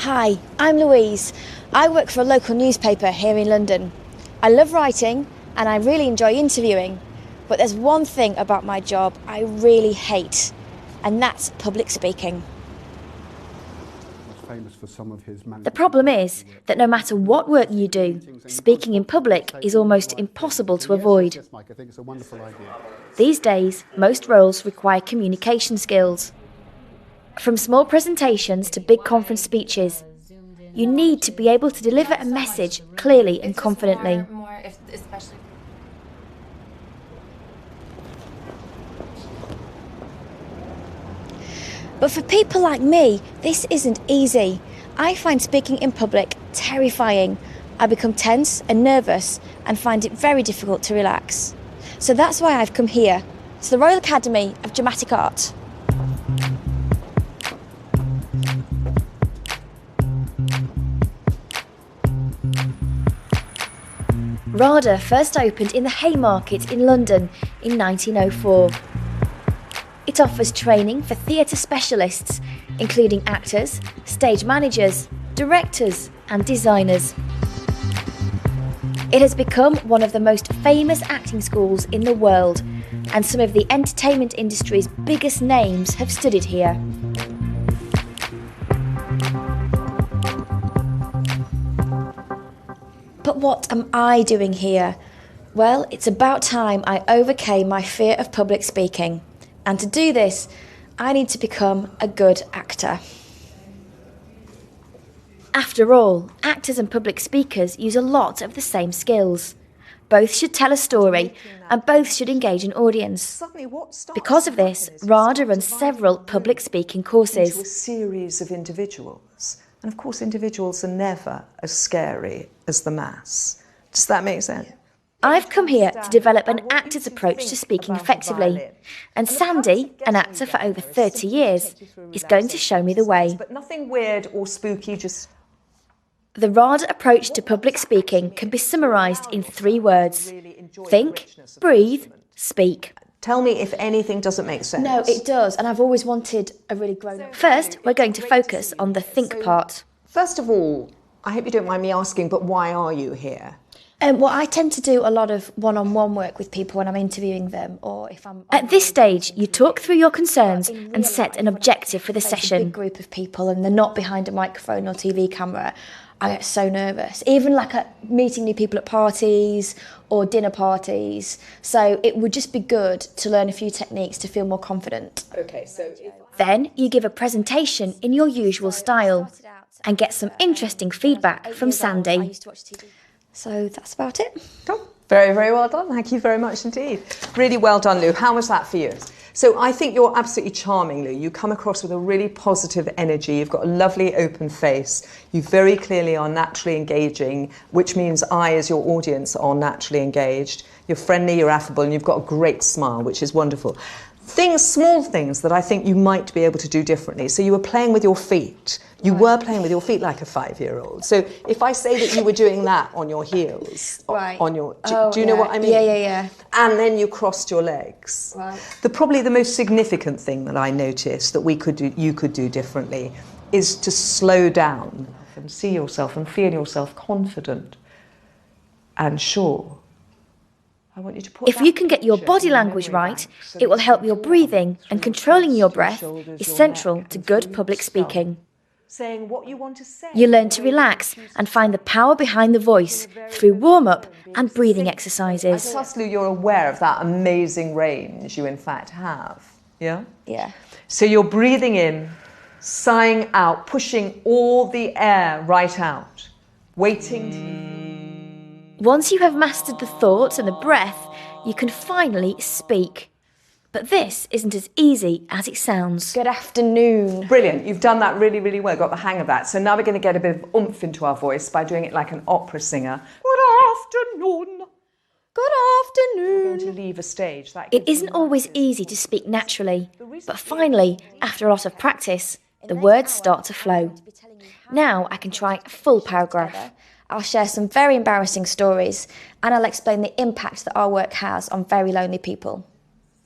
Hi, I'm Louise. I work for a local newspaper here in London. I love writing and I really enjoy interviewing, but there's one thing about my job I really hate, and that's public speaking. The problem is that no matter what work you do, speaking in public is almost impossible to avoid. These days, most roles require communication skills. From small presentations to big conference speeches, you need to be able to deliver a message clearly and confidently. But for people like me, this isn't easy. I find speaking in public terrifying. I become tense and nervous and find it very difficult to relax. So that's why I've come here, to the Royal Academy of Dramatic Art. RADA first opened in the Haymarket in London in 1904. It offers training for theatre specialists, including actors, stage managers, directors and designers. It has become one of the most famous acting schools in the world, and some of the entertainment industry's biggest names have studied here. But what am I doing here? Well, it's about time I overcame my fear of public speaking. And to do this, I need to become a good actor. After all, actors and public speakers use a lot of the same skills. Both should tell a story and both should engage an audience. Because of this, RADA runs several public speaking courses. Into a series of individuals. And of course, individuals are never as scary as the mass. Does that make sense? I've come here to develop an actor's approach to speaking effectively. And Sandy, an actor for over 30 years, is going to show me the way. But nothing weird or spooky, just... The RADA approach to public speaking can be summarised in 3 words. Think, breathe, speak. Tell me if anything doesn't make sense. No, it does, and I've always wanted a really grown-up. First, we're going to focus on the think part. First of all, I hope you don't mind me asking, but why are you here? Well, I tend to do a lot of one-on-one work with people when I'm interviewing them, or if I'm... At this stage, you talk through your concerns and set an objective for the session. A big group of people and they're not behind a microphone or TV camera. I get so nervous, even like meeting new people at parties or dinner parties. So it would just be good to learn a few techniques to feel more confident. Okay, so... Then you give a presentation in your usual style and get some interesting feedback from Sandy. So that's about it. Cool. Very, very well done. Thank you very much indeed. Really well done, Lou. How was that for you? So I think you're absolutely charming, Lou. You come across with a really positive energy. You've got a lovely open face. You very clearly are naturally engaging, which means I, as your audience, are naturally engaged. You're friendly, you're affable, and you've got a great smile, which is wonderful. Small things that I think you might be able to do differently. So you were playing with your feet. You were playing with your feet like a 5-year-old. So if I say that you were doing that on your heels, on your, do you know what I mean? Yeah. And then you crossed your legs. Right. Probably the most significant thing that I noticed that you could do differently is to slow down and see yourself and feel yourself confident and sure. If you can get your body language right, it will help your breathing, and controlling your breath is central to good public speaking. You learn to relax and find the power behind the voice through warm-up and breathing exercises. I trust, Lou, you're aware of that amazing range you in fact have, yeah? Yeah. So you're breathing in, sighing out, pushing all the air right out, waiting. Once you have mastered the thoughts and the breath, you can finally speak. But this isn't as easy as it sounds. Good afternoon. Brilliant. You've done that really, really well. Got the hang of that. So now we're going to get a bit of oomph into our voice by doing it like an opera singer. Good afternoon. Good afternoon. We're going to leave a stage. It isn't always easy to speak naturally, but finally, after a lot of practice, the words start to flow. Now I can try a full paragraph. I'll share some very embarrassing stories, and I'll explain the impact that our work has on very lonely people.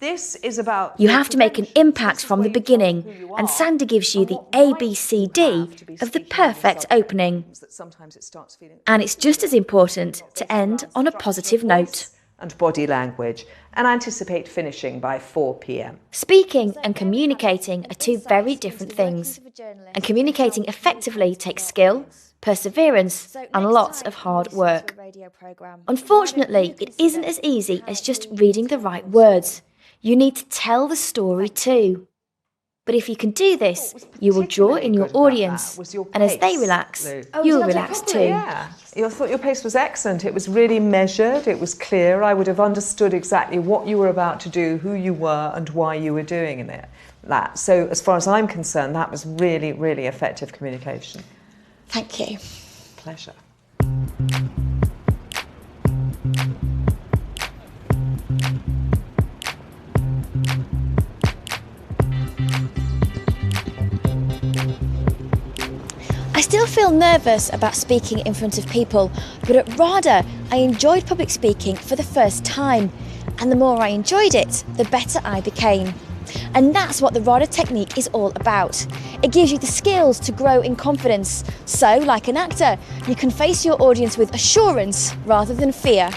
This is about... You have to make an impact from the beginning, and Sandy gives you the ABCD of the perfect opening. And it's just as important to end on a positive note. And body language, and anticipate finishing by 4 p.m. Speaking and communicating are two very different things, and communicating effectively takes skill, perseverance, and lots of hard work. Unfortunately, it isn't as easy as just reading the right words. You need to tell the story too. But if you can do this, you will draw in your audience, and as they relax, you'll relax too. Yeah, I thought your pace was excellent. It was really measured, it was clear. I would have understood exactly what you were about to do, who you were, and why you were doing that. So as far as I'm concerned, that was really, really effective communication. Thank you. Pleasure. I still feel nervous about speaking in front of people, but at RADA I enjoyed public speaking for the first time, and the more I enjoyed it, the better I became. And that's what the RADA technique is all about. It gives you the skills to grow in confidence, so like an actor, you can face your audience with assurance rather than fear.